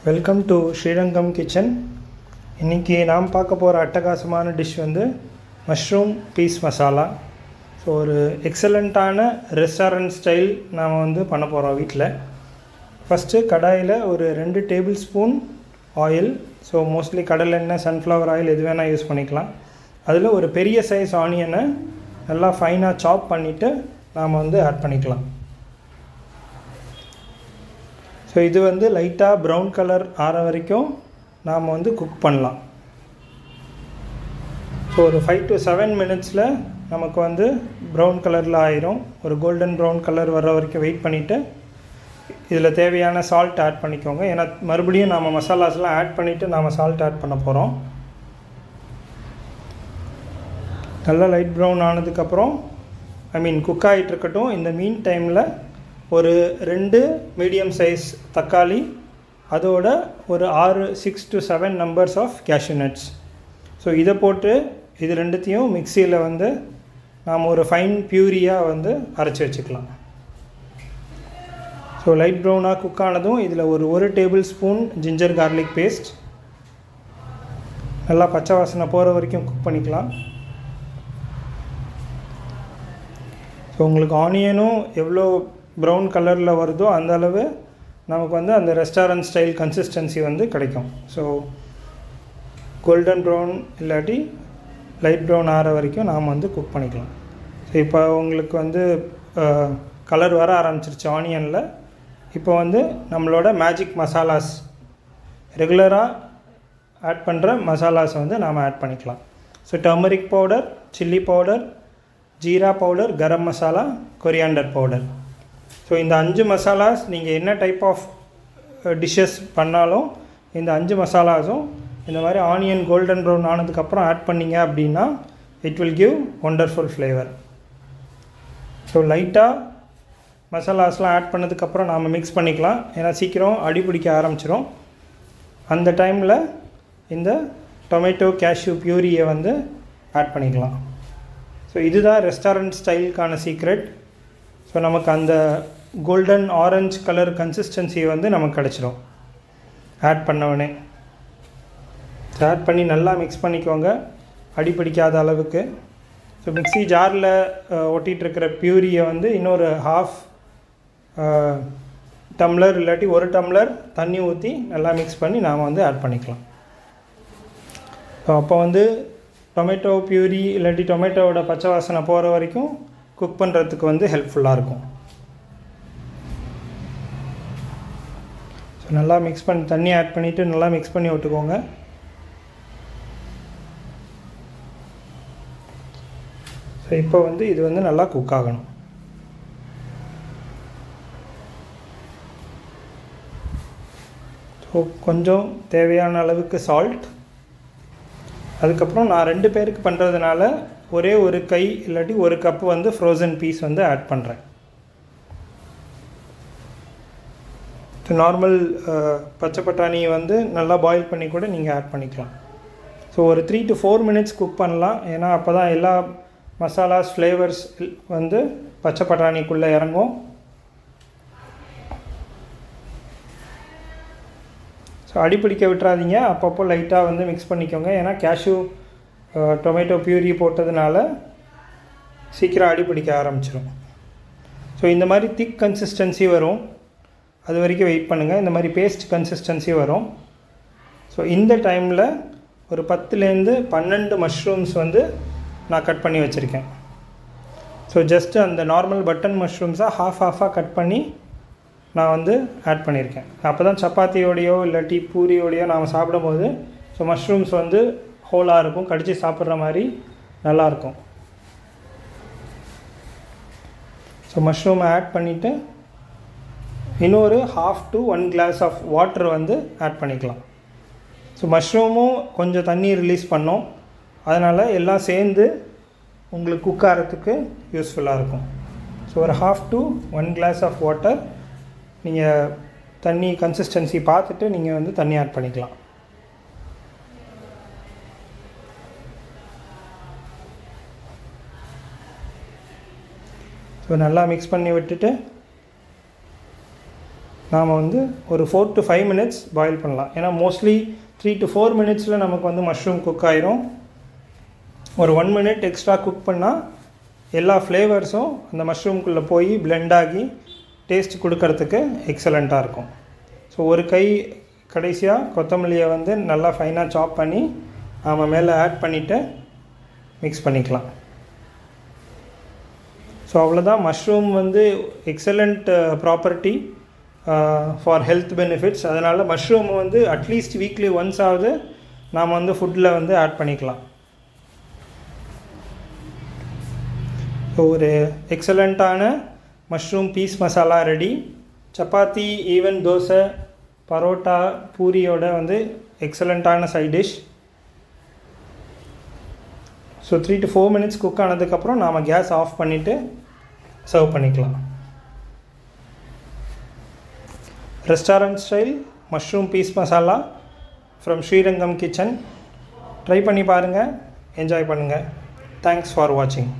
Welcome to Srirangam kitchen. இன்றைக்கி நாம் பார்க்க போகிற அட்டகாசமான டிஷ் வந்து மஷ்ரூம் பீஸ் மசாலா. ஸோ ஒரு எக்ஸலண்ட்டான ரெஸ்டாரண்ட் ஸ்டைல் நாம் வந்து பண்ண போகிறோம் வீட்டில். ஃபஸ்ட்டு கடாயில் ஒரு 2 table spoon oil, so mostly கடலெண்ணெய், சன்ஃப்ளவர் ஆயில் எது வேணால் யூஸ் பண்ணிக்கலாம். அதில் ஒரு பெரிய சைஸ் ஆனியனை நல்லா ஃபைனாக சாப் பண்ணிவிட்டு நாம் வந்து ஆட் பண்ணிக்கலாம். ஸோ இது வந்து லைட்டாக ப்ரௌன் கலர் ஆற வரைக்கும் நாம் வந்து குக் பண்ணலாம். ஸோ ஒரு 5 to 7 மினிட்ஸில் நமக்கு வந்து ப்ரௌன் கலரில் ஆயிரும். ஒரு கோல்டன் ப்ரௌன் கலர் வர வரைக்கும் வெயிட் பண்ணிவிட்டு இதில் தேவையான சால்ட் ஆட் பண்ணிக்கோங்க. ஏன்னா மறுபடியும் நாம் மசாலாஸ்லாம் ஆட் பண்ணிவிட்டு நாம் சால்ட் ஆட் பண்ண போகிறோம். நல்லா லைட் ப்ரௌன் ஆனதுக்கப்புறம் குக் ஆகிட்டு இருக்கட்டும். இந்த மீன் டைமில் ஒரு 2 மீடியம் சைஸ் தக்காளி, அதோட ஒரு 6 to 7 numbers of cashew nuts. So இதை போட்டு இது ரெண்டுத்தையும் மிக்சியில் வந்து நாம் ஒரு ஃபைன் பியூரியாக வந்து அரைச்சி வச்சுக்கலாம். ஸோ லைட் ப்ரௌனாக குக் ஆனதும் இதில் ஒரு tablespoon ginger garlic paste நல்லா பச்சை வாசனை போகிற வரைக்கும் குக் பண்ணிக்கலாம். ஸோ உங்களுக்கு ஆனியனும் எவ்வளோ ப்ரௌன் கலரில் வருதோ அந்த அளவு நமக்கு வந்து அந்த ரெஸ்டாரண்ட் ஸ்டைல் கன்சிஸ்டன்சி வந்து கிடைக்கும். ஸோ கோல்டன் ப்ரௌன் இல்லாட்டி லைட் ப்ரௌன் ஆகிற வரைக்கும் நாம் வந்து குக் பண்ணிக்கலாம். ஸோ இப்போ உங்களுக்கு வந்து கலர் வர ஆரம்பிச்சிருச்சு ஆனியனில். இப்போ வந்து நம்மளோட மேஜிக் மசாலாஸ், ரெகுலராக ஆட் பண்ணுற மசாலாஸை வந்து நாம் ஆட் பண்ணிக்கலாம். So turmeric powder, chilli powder, jeera powder, garam masala, coriander powder. So இந்த 5 மசாலாஸ் நீங்கள் என்ன டைப் ஆஃப் டிஷ்ஷஸ் பண்ணாலும் இந்த 5 மசாலாஸும் இந்த மாதிரி ஆனியன் கோல்டன் ப்ரௌன் ஆனதுக்கப்புறம் ஆட் பண்ணிங்க அப்படின்னா it will give wonderful flavour. So லைட்டாக மசாலாஸ்லாம் ஆட் பண்ணதுக்கப்புறம் நாம் மிக்ஸ் பண்ணிக்கலாம். ஏன்னா சீக்கிரம் அடி பிடிக்க ஆரம்பிச்சிடும். அந்த டைமில் இந்த டொமேட்டோ கேஷ்யூ பியூரியை வந்து ஆட் பண்ணிக்கலாம். ஸோ இதுதான் ரெஸ்டாரண்ட் ஸ்டைலுக்கான சீக்ரெட். ஸோ நமக்கு அந்த கோல்டன் ஆரஞ்ச் கலர் கன்சிஸ்டன்சி வந்து நமக்கு கிடச்சிடும் ஆட் பண்ணவுடனே. ஸோ ஆட் பண்ணி நல்லா மிக்ஸ் பண்ணிக்கோங்க அடி பிடிக்காத அளவுக்கு. ஸோ மிக்ஸி ஜாரில் ஒட்டிகிட்ருக்கிற பியூரியை வந்து இன்னொரு ½ டம்ளர் இல்லாட்டி 1 டம்ளர் தண்ணி ஊற்றி நல்லா மிக்ஸ் பண்ணி நாம் வந்து ஆட் பண்ணிக்கலாம். ஸோ அப்போ வந்து டொமேட்டோ பியூரி இல்லாட்டி டொமேட்டோவோட பச்சை வாசனை போகிற வரைக்கும் குக் பண்ணுறதுக்கு வந்து ஹெல்ப்ஃபுல்லாக இருக்கும். ஸோ நல்லா மிக்ஸ் பண்ணி தண்ணி ஆட் பண்ணிவிட்டு நல்லா மிக்ஸ் பண்ணி விட்டுக்கோங்க. ஸோ இப்போ வந்து இது வந்து நல்லா குக் ஆகணும். ஸோ கொஞ்சம் தேவையான அளவுக்கு சால்ட். அதுக்கப்புறம் நான் 2 பேருக்கு பண்ணுறதுனால ஒரே ஒரு கை இல்லாட்டி 1 கப்பு வந்து ஃப்ரோசன் பீஸ் வந்து ஆட் பண்ணுறேன். ஸோ நார்மல் பச்சை பட்டாணி வந்து நல்லா பாயில் பண்ணி கூட நீங்கள் ஆட் பண்ணிக்கலாம். ஸோ ஒரு 3 to 4 மினிட்ஸ் குக் பண்ணலாம். ஏன்னா அப்போ தான் எல்லா மசாலாஸ் ஃப்ளேவர்ஸ் வந்து பச்சை பட்டாணிக்குள்ளே இறங்கும். ஸோ அடிப்பிடிக்க விட்டுறாதீங்க. அப்பப்போ லைட்டாக வந்து மிக்ஸ் பண்ணிக்கோங்க. ஏன்னா கேஷ்யூ டொமேட்டோ பியூரி போட்டதுனால சீக்கிரம் அடிப்பிடிக்க ஆரம்பிச்சிடும். ஸோ இந்த மாதிரி திக் கன்சிஸ்டன்சி வரும், அது வரைக்கும் வெயிட் பண்ணுங்கள். இந்த மாதிரி பேஸ்ட் கன்சிஸ்டன்சி வரும். ஸோ இந்த டைமில் ஒரு 10லேருந்து 12 மஷ்ரூம்ஸ் வந்து நான் கட் பண்ணி வச்சுருக்கேன். ஸோ ஜஸ்ட்டு அந்த நார்மல் பட்டன் மஷ்ரூம்ஸாக ஹாஃபாக கட் பண்ணி நான் வந்து ஆட் பண்ணியிருக்கேன். அப்போ தான் சப்பாத்தியோடையோ இல்லாட்டி பூரியோடையோ நாம் சாப்பிடும்போது ஸோ மஷ்ரூம்ஸ் வந்து ஹோலாக இருக்கும், கடித்து சாப்பிட்ற மாதிரி நல்லாயிருக்கும். ஸோ மஷ்ரூமை ஆட் பண்ணிவிட்டு இன்னொரு ½ to 1 கிளாஸ் ஆஃப் வாட்டர் வந்து ஆட் பண்ணிக்கலாம். ஸோ மஷ்ரூமும் கொஞ்சம் தண்ணி ரிலீஸ் பண்ணோம், அதனால் எல்லாம் சேர்ந்து உங்களுக்கு குக் ஆகிறதுக்கு யூஸ்ஃபுல்லாக இருக்கும். ஸோ ஒரு ½ to 1 கிளாஸ் ஆஃப் வாட்டர் நீங்கள் தண்ணி கன்சிஸ்டன்சி பார்த்துட்டு நீங்கள் வந்து தண்ணி ஆட் பண்ணிக்கலாம். ஸோ நல்லா மிக்ஸ் பண்ணி விட்டுட்டு நாம் வந்து ஒரு 4 to 5 minutes பாயில் பண்ணலாம். ஏன்னா மோஸ்ட்லி 3 to 4 minutesல நமக்கு வந்து மஷ்ரூம் குக் ஆயிரும். ஒரு 1 minute எக்ஸ்ட்ரா குக் பண்ணால் எல்லா ஃப்ளேவர்ஸும் அந்த மஷ்ரூம்குள்ளே போய் பிளெண்ட் ஆகி டேஸ்ட் கொடுக்கறதுக்கு எக்ஸலண்ட்டாக இருக்கும். ஸோ ஒரு கை கடைசியாக கொத்தமல்லியை வந்து நல்லா ஃபைனாக சாப் பண்ணி நம்ம மேலே ஆட் பண்ணிவிட்டு மிக்ஸ் பண்ணிக்கலாம். ஸோ அவ்வளோதான். மஷ்ரூம் வந்து excellent property for health benefits. அதனால் மஷ்ரூம் வந்து அட்லீஸ்ட் வீக்லி ஒன்ஸ் ஆகுது நாம் வந்து ஃபுட்டில் வந்து ஆட் பண்ணிக்கலாம். ஸோ ஒரு எக்ஸலண்ட்டான mushroom peas masala ready. Chapati, even dosa, parotta, பூரியோட வந்து எக்ஸலண்ட்டான side dish. So 3 to 4 minutes cook ஆனதுக்கப்புறம் நாம் கேஸ் ஆஃப் பண்ணிவிட்டு சர்வ் பண்ணிக்கலாம். Restaurant style mushroom peas masala from Srirangam kitchen. Try பண்ணி பாருங்கள், என்ஜாய் பண்ணுங்கள். தேங்க்ஸ் ஃபார் வாட்சிங்.